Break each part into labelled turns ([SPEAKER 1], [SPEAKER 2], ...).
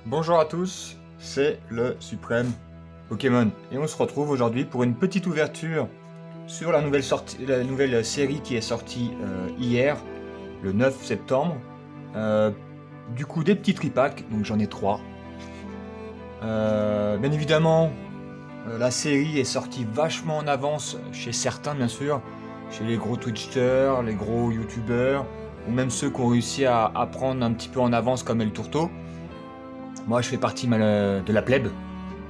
[SPEAKER 1] Bonjour à tous, c'est le Suprême Pokémon et on se retrouve aujourd'hui pour une petite ouverture sur la nouvelle série qui est sortie hier, le 9 septembre. Euh, du coup des petits tripacks, donc j'en ai trois. Bien évidemment, la série est sortie vachement en avance chez certains bien sûr, chez les gros Twitchers, les gros YouTubers, ou même ceux qui ont réussi à prendre un petit peu en avance comme El Tourteau. Moi je fais partie de la plèbe,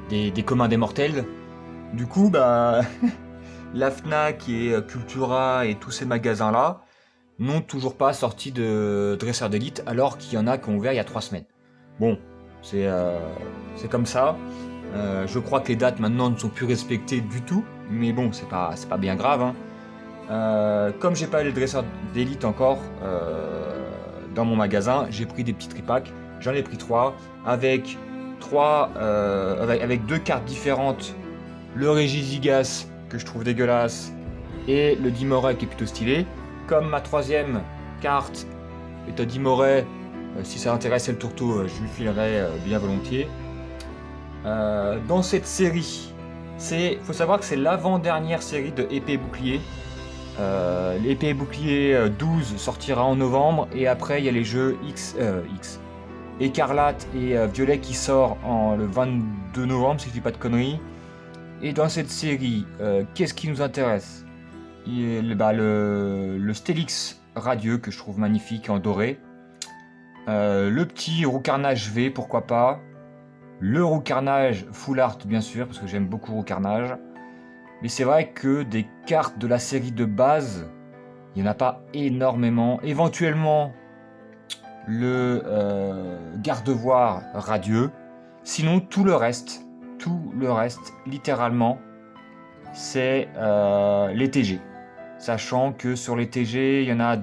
[SPEAKER 1] des communs des mortels. Du coup, bah, la Fnac et Cultura et tous ces magasins-là n'ont toujours pas sorti de dresseur d'élite alors qu'il y en a qui ont ouvert il y a 3 semaines. Bon, c'est comme ça. Je crois que les dates maintenant ne sont plus respectées du tout, mais bon, c'est pas bien grave, hein. Comme j'ai pas les dresseurs d'élite encore dans mon magasin, j'ai pris des petits tripacks. J'en ai pris trois avec avec deux cartes différentes. Le Regigigas que je trouve dégueulasse et le Dimoré qui est plutôt stylé. Comme ma troisième carte est un Dimoré, si ça intéresse le tourteau, je lui filerai bien volontiers. Dans cette série, faut savoir que c'est l'avant-dernière série de épée et bouclier. L'épée et bouclier 12 sortira en novembre et après il y a les jeux X Écarlate et Violet qui sort le 22 novembre si je dis pas de conneries. Et dans cette série, qu'est-ce qui nous intéresse? Le Stélix radieux que je trouve magnifique en doré. Le petit Roucarnage V, pourquoi pas. Le Roucarnage Full Art bien sûr, parce que j'aime beaucoup Roucarnage. Mais c'est vrai que des cartes de la série de base, il n'y en a pas énormément. Éventuellement, le Gardevoir radieux. Sinon, tout le reste, littéralement, c'est les TG. Sachant que sur les TG, il y en a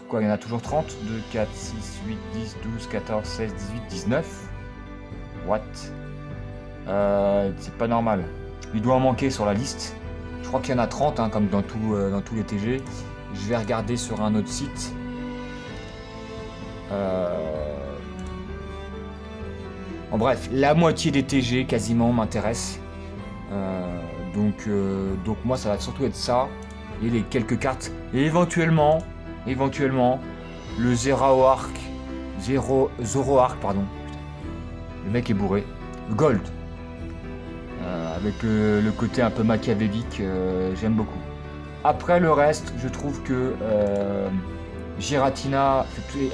[SPEAKER 1] quoi? Il y en a toujours 30. 2, 4, 6, 8, 10, 12, 14, 16, 18, 19. What? C'est pas normal. Il doit en manquer sur la liste. Je crois qu'il y en a 30, hein, comme dans tous les TG. Je vais regarder sur un autre site. En bref, la moitié des TG quasiment m'intéresse. Donc moi ça va surtout être ça. Et les quelques cartes. Et éventuellement, le Zoroark, pardon. Putain, le mec est bourré. Le Gold. Avec le côté un peu machiavélique, j'aime beaucoup. Après le reste, je trouve que Giratina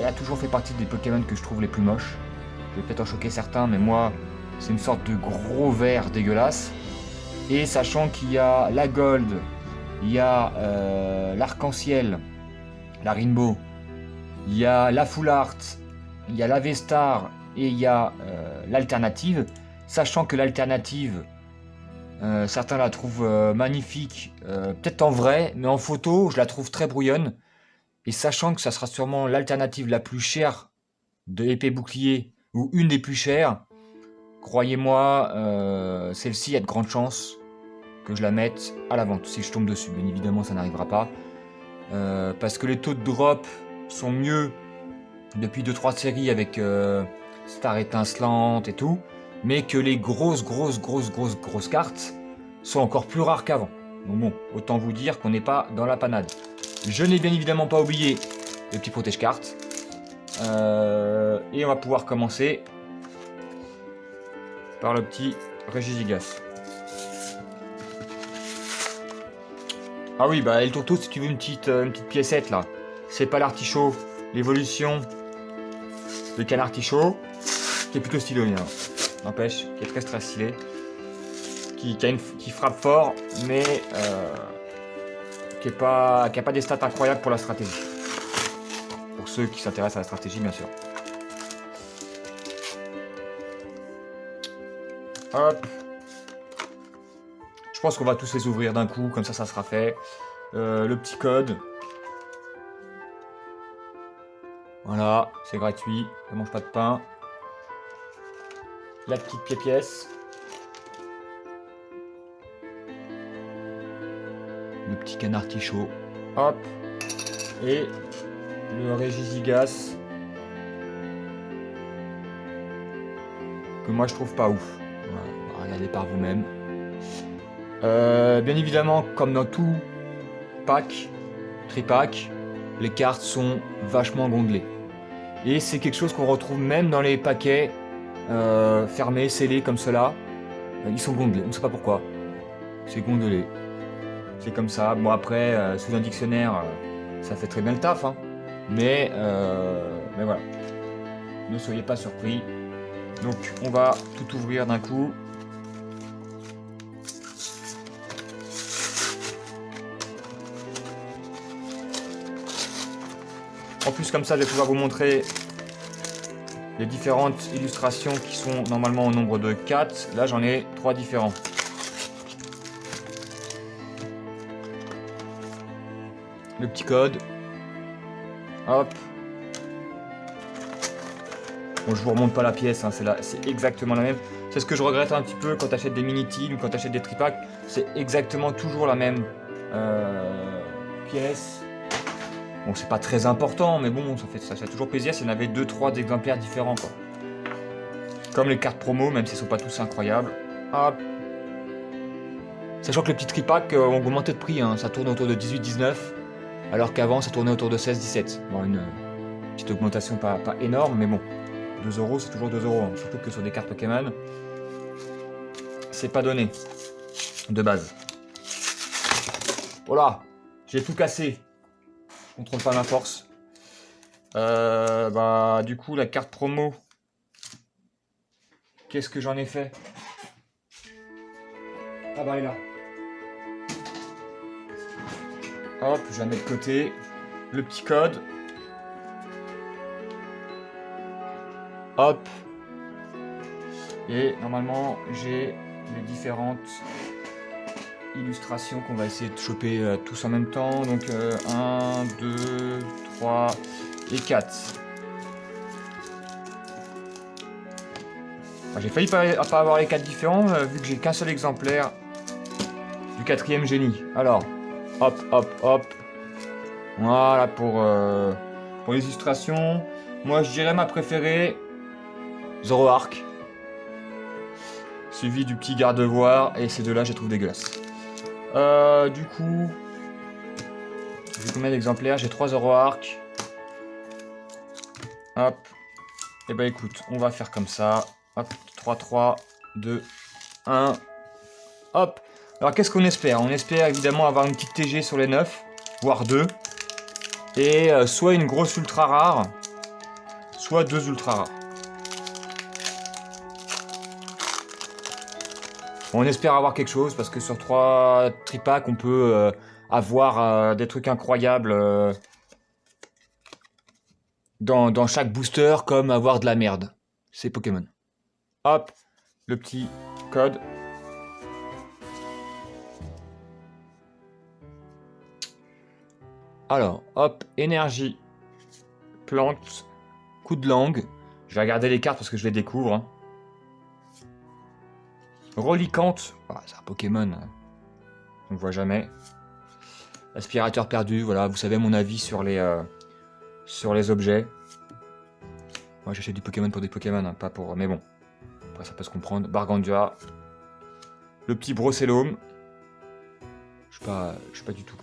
[SPEAKER 1] a toujours fait partie des Pokémon que je trouve les plus moches. Je vais peut-être en choquer certains, mais moi, c'est une sorte de gros vert dégueulasse. Et sachant qu'il y a la Gold, il y a l'Arc-en-Ciel, la Rainbow, il y a la Full Art, il y a la V-Star et il y a l'Alternative. Sachant que l'Alternative, certains la trouvent magnifique, peut-être en vrai, mais en photo, je la trouve très brouillonne. Et sachant que ça sera sûrement l'alternative la plus chère de épée bouclier, ou une des plus chères, croyez-moi, celle-ci a de grandes chances que je la mette à la vente, si je tombe dessus. Bien évidemment, ça n'arrivera pas. Parce que les taux de drop sont mieux depuis 2-3 séries avec Star étincelante et tout, mais que les grosses cartes sont encore plus rares qu'avant. Donc bon, autant vous dire qu'on n'est pas dans la panade. Je n'ai bien évidemment pas oublié le petit protège-carte. Et on va pouvoir commencer par le petit Regigigas. Ah oui, bah El Tourteau, si tu veux une petite piécette là. C'est pas l'artichaut, l'évolution de canard-artichaut, qui est plutôt stylé, hein. N'empêche, qui est très stylé. Qui frappe fort, mais qui a pas des stats incroyables pour la stratégie. Pour ceux qui s'intéressent à la stratégie, bien sûr. Hop. Je pense qu'on va tous les ouvrir d'un coup, comme ça sera fait. Le petit code. Voilà, c'est gratuit, ça mange pas de pain. La petite pièce. Le petit canard artichaut. Hop. Et le Regigigas. que moi je trouve pas ouf. Voilà, regardez par vous-même. Bien évidemment, comme dans tout pack, tripack, les cartes sont vachement gondelées. Et c'est quelque chose qu'on retrouve même dans les paquets fermés, scellés comme cela. Ils sont gondelés, on ne sait pas pourquoi. C'est gondelé. C'est comme ça. Bon après, sous un dictionnaire, ça fait très bien le taf. Hein. Mais voilà. Ne soyez pas surpris. Donc on va tout ouvrir d'un coup. En plus comme ça, je vais pouvoir vous montrer les différentes illustrations qui sont normalement au nombre de 4. Là, j'en ai 3 différents. Le petit code. Hop. Bon, je vous remonte pas la pièce, hein, c'est exactement la même. C'est ce que je regrette un petit peu quand tu achètes des mini-teams, quand tu achètes des tripacks. C'est exactement toujours la même pièce. Bon, c'est pas très important, mais bon, ça fait toujours plaisir s'il y en avait 2-3 exemplaires différents, quoi. Comme les cartes promo, même si elles sont pas tous incroyables. Hop. Sachant que les petits tripacks ont augmenté de prix, hein, ça tourne autour de 18-19, alors qu'avant ça tournait autour de 16-17. Bon, une petite augmentation pas énorme, mais bon. 2 €, c'est toujours 2 €, hein. Surtout que sur des cartes Pokémon, c'est pas donné de base. Voilà, j'ai tout cassé. Je contrôle pas ma force. Du coup, la carte promo, qu'est-ce que j'en ai fait? Ah bah elle est là. Hop, je la mets de côté. Le petit code. Hop. Et normalement, j'ai les différentes illustrations qu'on va essayer de choper tous en même temps. Donc 1, 2, 3 et 4. J'ai failli pas avoir les 4 différents vu que j'ai qu'un seul exemplaire du 4e génie. Alors, hop, hop, hop. Voilà pour les illustrations. Moi, je dirais ma préférée, Zoroark. Suivi du petit Gardevoir. Et ces deux-là, je les trouve dégueulasses. Du coup, j'ai combien d'exemplaires? J'ai 3 Zoroark. Hop. Et bah écoute, on va faire comme ça. Hop, 3, 3, 2, 1. Hop. Alors qu'est-ce qu'on espère? On espère évidemment avoir une petite TG sur les 9, voire 2. Et soit une grosse ultra rare, soit 2 ultra rares. On espère avoir quelque chose parce que sur 3 tripacks, on peut avoir des trucs incroyables dans chaque booster, comme avoir de la merde. C'est Pokémon. Hop, le petit code. Alors, hop, énergie, plante, coup de langue. Je vais regarder les cartes parce que je les découvre. Hein. Reliquante, ah, c'est un Pokémon, on ne voit jamais. Aspirateur perdu, voilà, vous savez mon avis sur les objets. Moi j'achète du Pokémon pour des Pokémon, hein, pas pour... Mais bon, après ça peut se comprendre. Bargandia. Le petit Brossellum. Je suis pas du tout...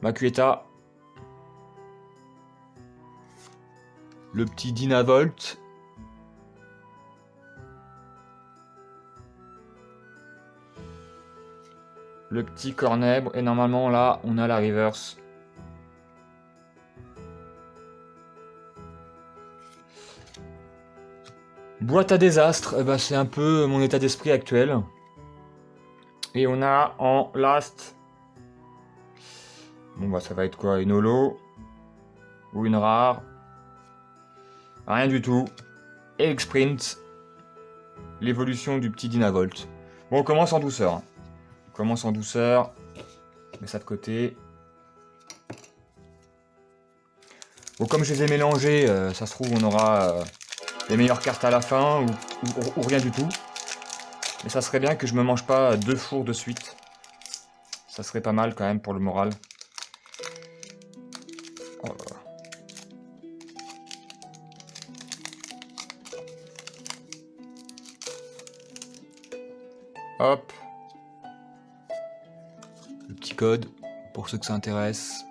[SPEAKER 1] Makueta. Le petit Dynavolt. Le petit Cornèbre. Et normalement là, on a la reverse. Boîte à désastre. Eh ben, c'est un peu mon état d'esprit actuel. Et on a en last... Bon bah ça va être quoi? Une holo? Ou une rare? Rien du tout. Et Sprint. L'évolution du petit Dynavolt. Bon, on commence en douceur. On commence en douceur. Je mets ça de côté. Bon, comme je les ai mélangés, ça se trouve on aura les meilleures cartes à la fin ou rien du tout. Mais ça serait bien que je me mange pas 2 fours de suite. Ça serait pas mal quand même pour le moral. Oh là là. Hop. Le petit code, pour ceux que ça intéresse.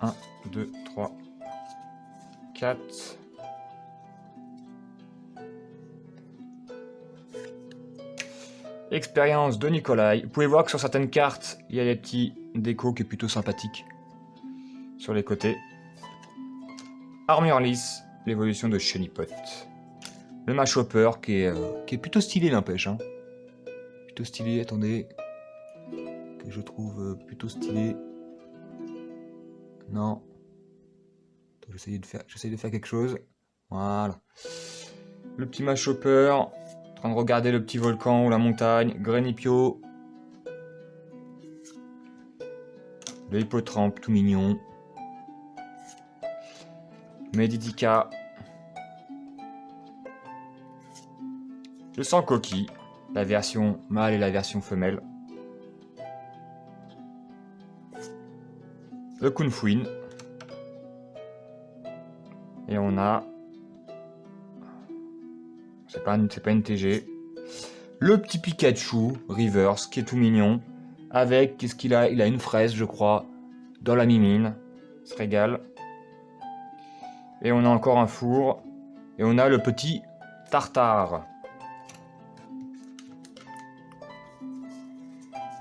[SPEAKER 1] 1, 2, 3, 4. Expérience de Nikolai. Vous pouvez voir que sur certaines cartes, il y a des petits décos qui est plutôt sympathique. Sur les côtés. Armure lisse, l'évolution de Cheniepot. Le match hopper qui est plutôt stylé, n'empêche. Hein. Plutôt stylé, attendez. Que je trouve plutôt stylé. Non. J'essaye de faire quelque chose. Voilà. Le petit match hopper. En train de regarder le petit volcan ou la montagne. Grenipio. Le hippotrampe, tout mignon. Medidica. Le sang coquille, la version mâle et la version femelle. Le Kunfuin. Et on a... C'est pas une TG. Le petit Pikachu, Reverse, qui est tout mignon. Avec, qu'est-ce qu'il a? Il a une fraise, je crois, dans la mimine. Il se régale. Et on a encore un four. Et on a le petit Tartare.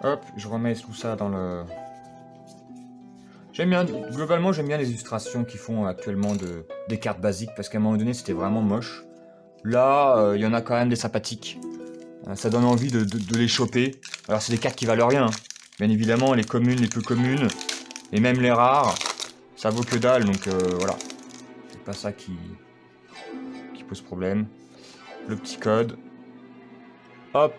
[SPEAKER 1] Hop, je remets tout ça dans le... J'aime bien, globalement j'aime bien les illustrations qu'ils font actuellement des cartes basiques, parce qu'à un moment donné c'était vraiment moche. Là, il y en a quand même des sympathiques. Ça donne envie de les choper. Alors c'est des cartes qui valent rien. Hein. Bien évidemment, les communes, les peu communes, et même les rares, ça vaut que dalle, donc voilà. C'est pas ça qui pose problème. Le petit code. Hop.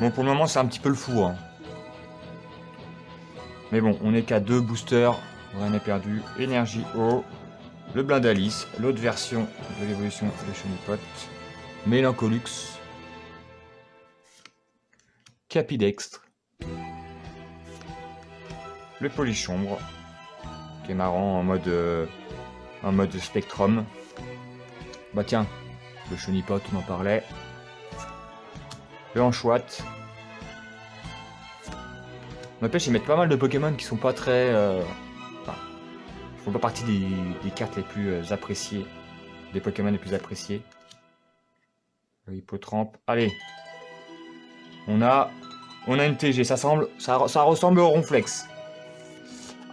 [SPEAKER 1] Bon, pour le moment, c'est un petit peu le fou. Hein. Mais bon, on n'est qu'à 2 boosters. Rien n'est perdu. Énergie eau. Le Blindalis. L'autre version de l'évolution de Cheniepot. Mélancolux. Capidextre. Le Polychombre. Qui est marrant en mode Spectrum. Bah tiens, le Cheniepot, on en parlait. Le Anchouette. N'empêche, ils mettent pas mal de Pokémon qui sont pas très... Enfin, font pas partie des cartes les plus appréciées. Des Pokémon les plus appréciés. Le Hippotrampe. Allez. On a une TG. Ça ressemble au Ronflex.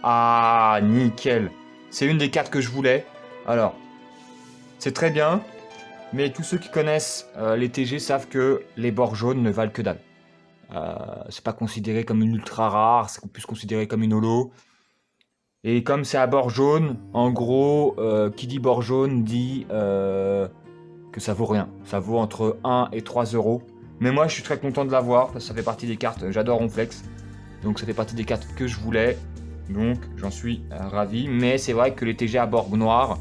[SPEAKER 1] Ah, nickel. C'est une des cartes que je voulais. Alors, c'est très bien. Mais tous ceux qui connaissent les TG savent que les bords jaunes ne valent que dalle. C'est pas considéré comme une ultra rare, c'est plus considéré comme une holo. Et comme c'est à bord jaune, en gros, qui dit bord jaune dit que ça vaut rien. Ça vaut entre 1 et 3 euros. Mais moi je suis très content de l'avoir, parce que ça fait partie des cartes, j'adore Ronflex. Donc ça fait partie des cartes que je voulais. Donc j'en suis ravi. Mais c'est vrai que les TG à bord noir,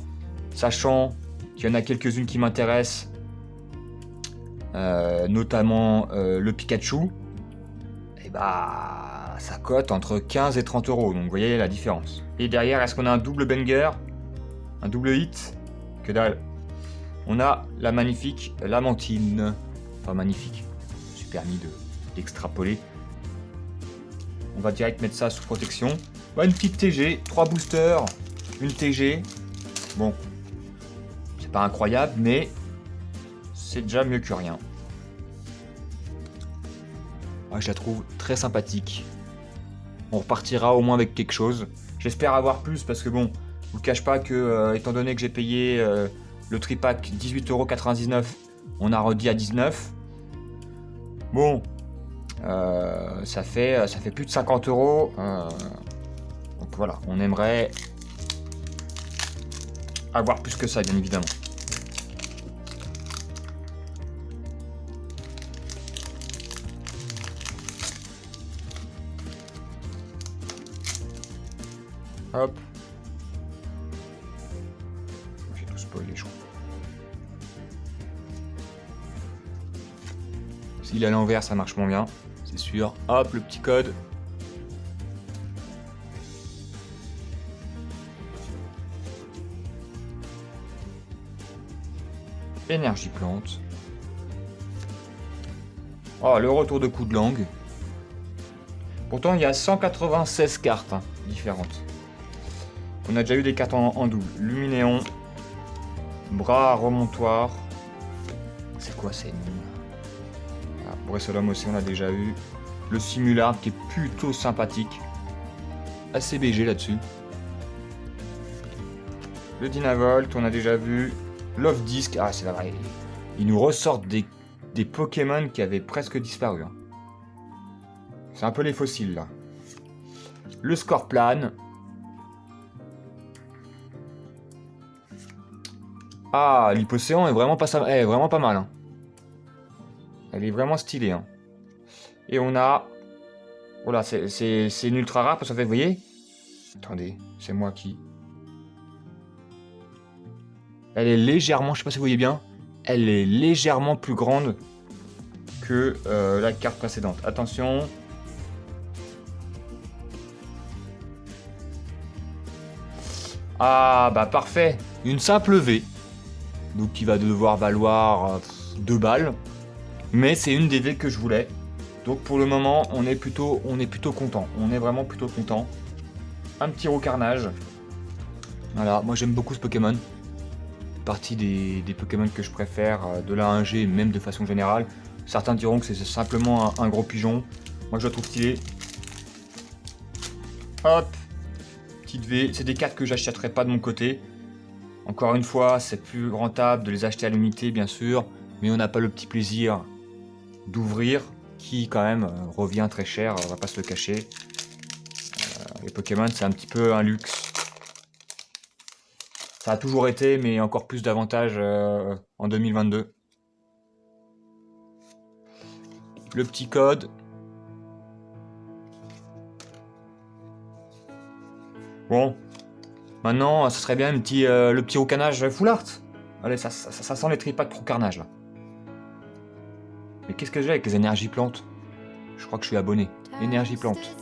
[SPEAKER 1] sachant... Il y en a quelques-unes qui m'intéressent, notamment le Pikachu. Et bah, ça cote entre 15 et 30 euros, donc vous voyez la différence. Et derrière, est-ce qu'on a un double banger? Un double hit? Que dalle. On a la magnifique Lamantine. Enfin, magnifique. Je me suis permis d'extrapoler. On va direct mettre ça sous protection. Bah, une petite TG, 3 boosters, une TG. Bon. Pas incroyable, mais c'est déjà mieux que rien. Ouais, je la trouve très sympathique. On repartira au moins avec quelque chose. J'espère avoir plus parce que bon, je vous cache pas que étant donné que j'ai payé le tripack 18,99€, on a redit à 19. Bon, ça fait plus de 50 euros. Donc voilà, on aimerait avoir plus que ça, bien évidemment. Hop. J'ai tout spoilé, je crois. S'il est à l'envers, ça marche moins bien, c'est sûr. Hop, le petit code. Énergie plante. Oh, le retour de coup de langue. Pourtant, il y a 196 cartes différentes. On a déjà eu des cartes en double. Luminéon. Bras remontoir. C'est quoi ces noms? Ah, Bressolum aussi, on l'a déjà eu. Le Simular qui est plutôt sympathique. Assez BG là-dessus. Le Dynavolt, on a déjà vu. Love Disc. Ah, c'est vrai. Ils nous ressortent des Pokémon qui avaient presque disparu. Hein. C'est un peu les fossiles là. Le Scorplan. Ah, l'Hypocéan est vraiment pas mal. Hein. Elle est vraiment stylée. Hein. Et on a... Oh là, c'est une ultra rare parce qu'en fait, vous voyez... Attendez, c'est moi qui... Elle est légèrement, je sais pas si vous voyez bien, elle est légèrement plus grande que la carte précédente. Attention. Ah bah parfait. Une simple V. Donc qui va devoir valoir 2 balles. Mais c'est une des V que je voulais. Donc pour le moment, on est plutôt content. On est vraiment plutôt content. Un petit Rocarnage. Voilà, moi j'aime beaucoup ce Pokémon. Partie des Pokémon que je préfère de la 1G, même de façon générale. Certains diront que c'est simplement un gros pigeon. Moi je le trouve stylé. Hop. Petite V. C'est des cartes que j'achèterai pas de mon côté. Encore une fois, c'est plus rentable de les acheter à l'unité, bien sûr. Mais on n'a pas le petit plaisir d'ouvrir, qui quand même revient très cher, on va pas se le cacher. Les Pokémon, c'est un petit peu un luxe. Ça a toujours été, mais encore plus d'avantages en 2022. Le petit code. Bon. Maintenant, ce serait bien le petit Rocarnage full art. Allez, ça sent les tripacks pro carnage là. Mais qu'est-ce que j'ai avec les énergies plantes? Je crois que je suis abonné. Énergie plante.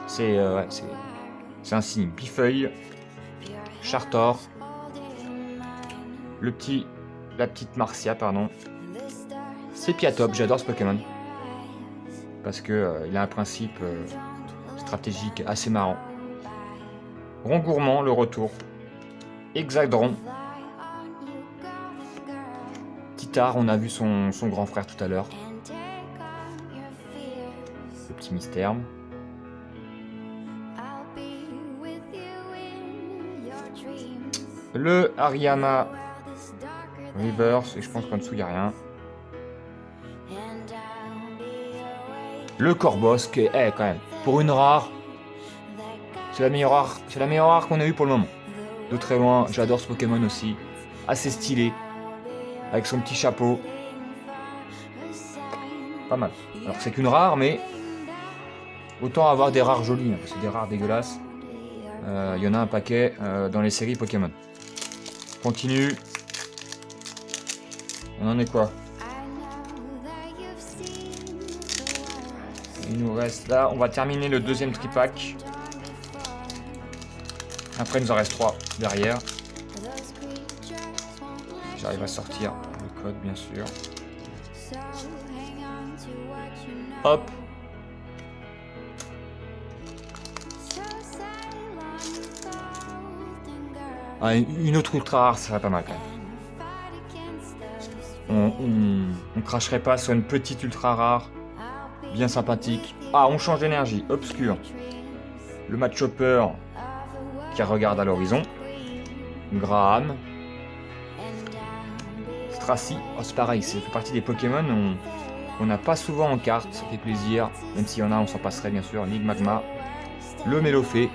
[SPEAKER 1] C'est un signe. Bifeuille. Chartor. La petite Marcia, pardon. Sepiatop, j'adore ce Pokémon. Parce que il a un principe stratégique assez marrant. Rongourmand, le retour. Exagdron. Titar, on a vu son grand frère tout à l'heure. Le petit mystère. Le Hariyama Reverse, et je pense qu'en dessous il n'y a rien. Le Corbosk, quand même, pour une rare, c'est la meilleure rare qu'on a eu pour le moment. De très loin, j'adore ce Pokémon aussi, assez stylé, avec son petit chapeau. Pas mal. Alors c'est qu'une rare, mais autant avoir des rares jolies, hein, parce que des rares dégueulasses, il y en a un paquet dans les séries Pokémon. Continue. On en est quoi? Il nous reste là, on va terminer le deuxième tripack. Après il nous en reste 3 derrière. J'arrive à sortir le code bien sûr. Hop. Ah, une autre ultra rare, ça serait pas mal quand même. On cracherait pas sur une petite ultra rare. Bien sympathique. Ah, on change d'énergie. Obscur. Le Mad Chopper qui regarde à l'horizon. Graham. Stracy. Oh, c'est pareil, ça fait partie des Pokémon qu'on n'a pas souvent en carte. Ça fait plaisir. Même s'il y en a, on s'en passerait bien sûr. Ligue Magma. Le Mélofée.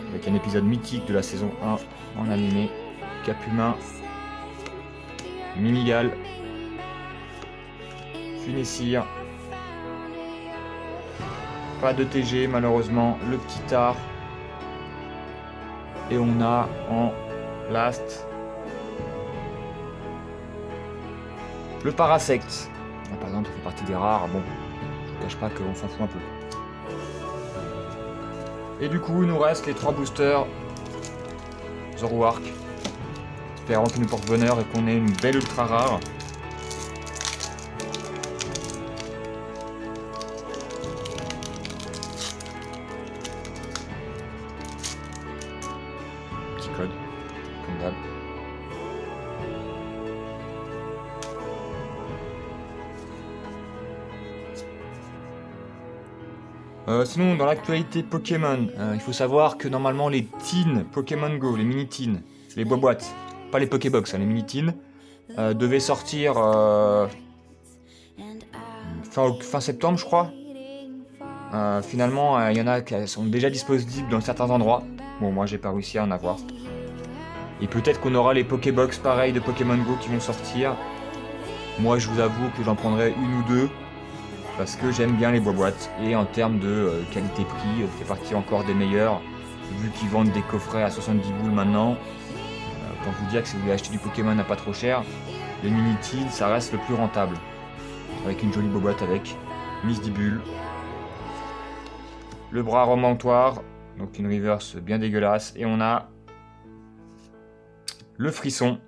[SPEAKER 1] Avec un épisode mythique de la saison 1 en animé. Capumin. Mimigal. Funessir. Pas de TG malheureusement. Le petit art. Et on a en last le Parasect. Ah, par exemple, ça fait partie des rares. Bon, je ne cache pas qu'on s'en fout un peu. Et du coup, il nous reste les 3 boosters. Zoroark. espérant qu'il nous porte bonheur et qu'on ait une belle ultra rare. Petit code, comme d'hab. Sinon, dans l'actualité Pokémon, il faut savoir que normalement les teens Pokémon Go, les mini-teens, les boîtes, pas les Pokébox, hein, les mini-teens, devaient sortir fin septembre, je crois. Finalement, il y en a qui sont déjà disponibles dans certains endroits. Bon, moi, j'ai pas réussi à en avoir. Et peut-être qu'on aura les Pokébox pareils de Pokémon Go qui vont sortir. Moi, je vous avoue que j'en prendrai une ou deux. Parce que j'aime bien les boîtes. Et en termes de qualité-prix, c'est parti encore des meilleurs. Vu qu'ils vendent des coffrets à 70 boules maintenant. Pour vous dire que si vous voulez acheter du Pokémon à pas trop cher, les mini-teens, ça reste le plus rentable. Avec une jolie boîte avec Miss Dibule. Le bras romantoire. Donc une reverse bien dégueulasse. Et on a le frisson.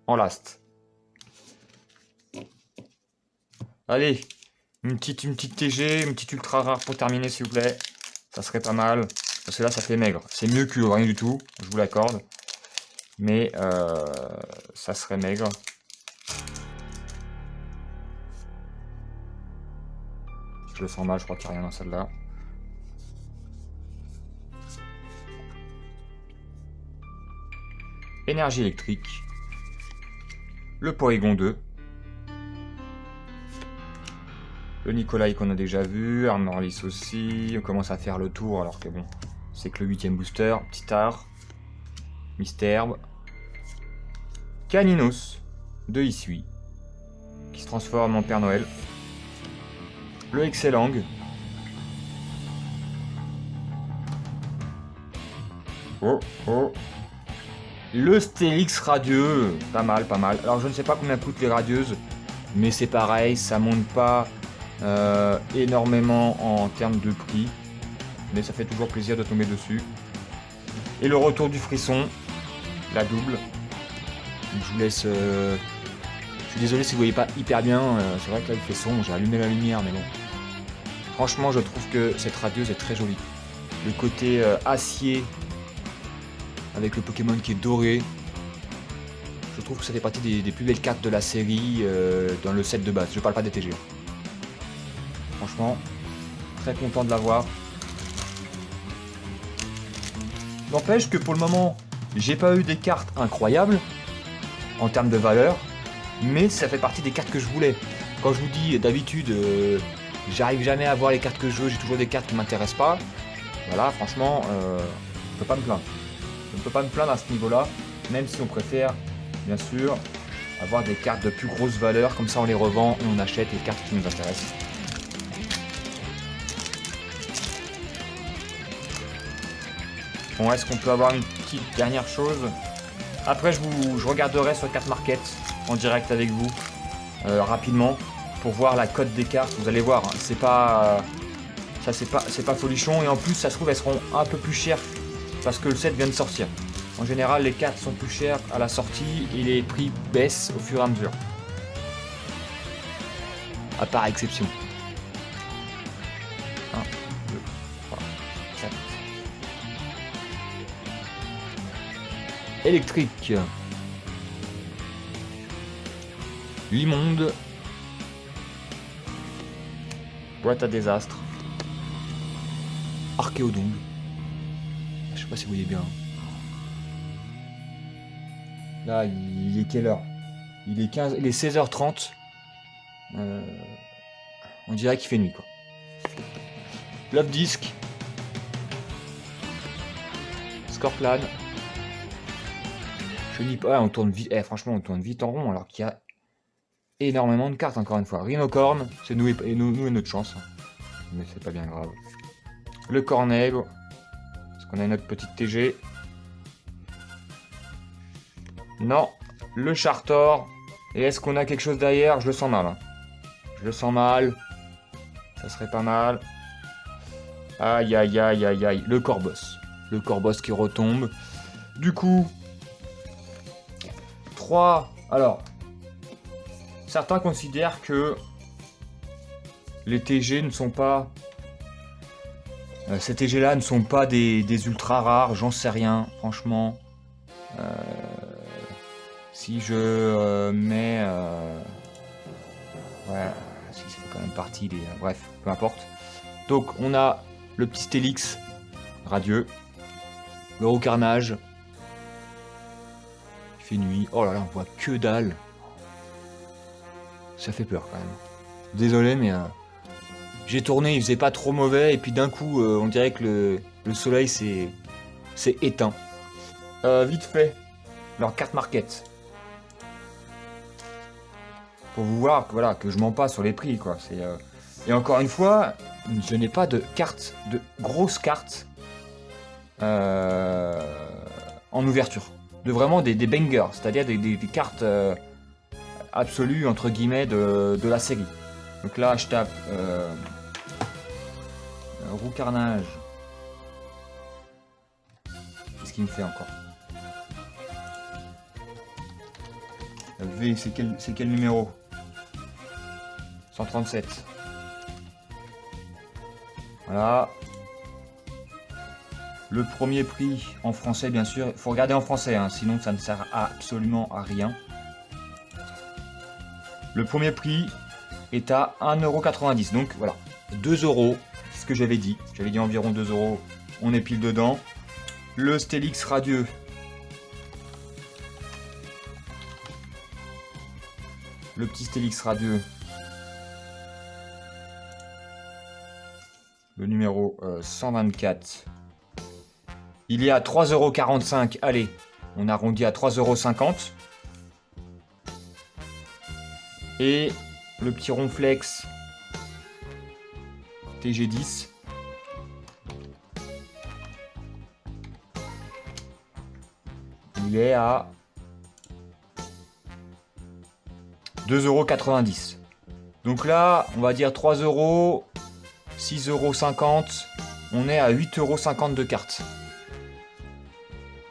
[SPEAKER 1] En last. Allez, une petite TG, une petite ultra rare pour terminer s'il vous plaît. Ça serait pas mal. Parce que là ça fait maigre. C'est mieux que rien du tout, je vous l'accorde. Mais ça serait maigre. Je le sens mal, je crois qu'il n'y a rien dans celle-là. Énergie électrique. Le Porygon 2. Le Nikolai qu'on a déjà vu, Armorlis aussi, on commence à faire le tour alors que bon, c'est que le 8ème booster, Petit Art, Misterbe, Caninos de Isui, qui se transforme en Père Noël, le Excellang, le Stélix radieux, pas mal, pas mal. Alors je ne sais pas combien coûtent les radieuses, mais c'est pareil, ça monte pas énormément en termes de prix, mais ça fait toujours plaisir de tomber dessus. Et le retour du frisson, la double. Donc, je vous laisse. Je suis désolé si vous voyez pas hyper bien. C'est vrai que là il fait sombre, j'ai allumé la lumière, mais bon. Franchement, je trouve que cette radieuse est très jolie. Le côté acier avec le Pokémon qui est doré. Je trouve que ça fait partie des plus belles cartes de la série dans le set de base. Je parle pas des TG. Franchement, très content de l'avoir. N'empêche que pour le moment, j'ai pas eu des cartes incroyables en termes de valeur, mais ça fait partie des cartes que je voulais. Quand je vous dis d'habitude, j'arrive jamais à avoir les cartes que je veux, j'ai toujours des cartes qui m'intéressent pas. Voilà, franchement, je peux pas me plaindre. Je ne peux pas me plaindre à ce niveau-là, même si on préfère, bien sûr, avoir des cartes de plus grosse valeur, comme ça on les revend et on achète les cartes qui nous intéressent. Bon, est-ce qu'on peut avoir une petite dernière chose? Après, je regarderai sur Card Market en direct avec vous rapidement pour voir la cote des cartes. Vous allez voir, hein, c'est pas folichon et en plus, ça se trouve, elles seront un peu plus chères parce que le set vient de sortir. En général, les cartes sont plus chères à la sortie et les prix baissent au fur et à mesure. À part exception. 1, 2, 3, 4. Électrique. L'immonde. Boîte à désastre. Archéodon. Je sais pas si vous voyez bien. Là, il est quelle heure? Il est 16h30. On dirait qu'il fait nuit, quoi. Love Disc. Scorplan. Je dis pas, on tourne vite. Franchement, on tourne vite en rond alors qu'il y a énormément de cartes, encore une fois. Rhinocorn, c'est nous et notre chance. Mais c'est pas bien grave. Le Cornègre. Est-ce qu'on a notre petite TG? Non. Le Chartor. Et est-ce qu'on a quelque chose derrière? Je le sens mal. Hein. Je le sens mal. Ça serait pas mal. Aïe, aïe, aïe, aïe, aïe. Le Corboss. Le Corboss qui retombe. Du coup, 3. Alors, certains considèrent que les TG ne sont pas... ces TG-là ne sont pas des ultra rares, j'en sais rien, franchement. Si je mets... ouais, si ça fait quand même partie des... bref, peu importe. Donc, on a le petit Stélix radieux, le Roux Carnage. Il fait nuit. Oh là là, on voit que dalle. Ça fait peur quand même. Désolé, mais j'ai tourné, il faisait pas trop mauvais, et puis d'un coup, on dirait que le soleil s'est éteint. Vite fait, leur carte market. Pour vous voir que, voilà, que je mens pas sur les prix, quoi. Et encore une fois, je n'ai pas de cartes, de grosses cartes en ouverture. De vraiment des bangers, c'est-à-dire des cartes absolues, entre guillemets, de la série. Donc là, je tape Roux Carnage. Qu'est-ce qu'il me fait encore? V, c'est quel numéro? 137. Voilà. Le premier prix en français, bien sûr. Il faut regarder en français, hein, sinon ça ne sert absolument à rien. Le premier prix est à 1,90 €. Donc voilà, 2 €, c'est ce que j'avais dit. J'avais dit environ 2 €. On est pile dedans. Le Stélix radieux. Le petit Stélix radieux. Le numéro 124. Il est à 3,45 €. Allez, on arrondit à 3,50 €. Et le petit Ronflex TG10. Il est à 2,90 €. Donc là, on va dire 3 €, 6,50 €. On est à 8,50 € de cartes.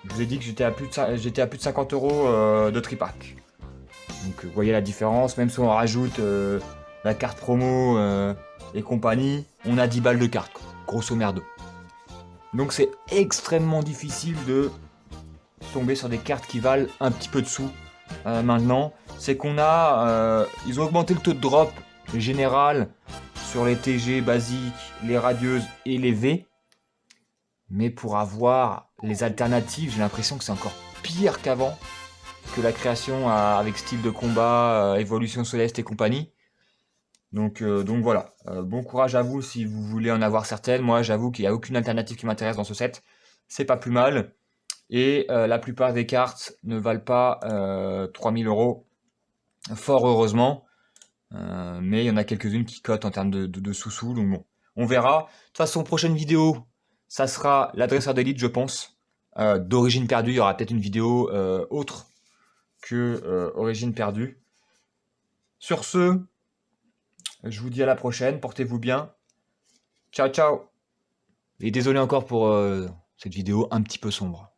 [SPEAKER 1] Je vous ai dit que j'étais à plus de 50 € de tripack. Donc vous voyez la différence, même si on rajoute la carte promo et compagnie, on a 10 balles de carte, grosso merdo. Donc c'est extrêmement difficile de tomber sur des cartes qui valent un petit peu de sous maintenant. C'est qu'on a... ils ont augmenté le taux de drop général sur les TG basiques, les radieuses et les V. Mais pour avoir les alternatives, j'ai l'impression que c'est encore pire qu'avant. Que la création avec style de combat, évolution céleste et compagnie. Donc voilà, bon courage à vous si vous voulez en avoir certaines. Moi j'avoue qu'il n'y a aucune alternative qui m'intéresse dans ce set. C'est pas plus mal. Et la plupart des cartes ne valent pas 3000 €, fort heureusement. Mais il y en a quelques-unes qui cotent en termes de sous-sous, donc bon, on verra. De toute façon, prochaine vidéo, ça sera l'adresseur d'élite, je pense. D'origine perdue, il y aura peut-être une vidéo autre que Origine perdue. Sur ce, je vous dis à la prochaine, portez-vous bien. Ciao, ciao. Et désolé encore pour cette vidéo un petit peu sombre.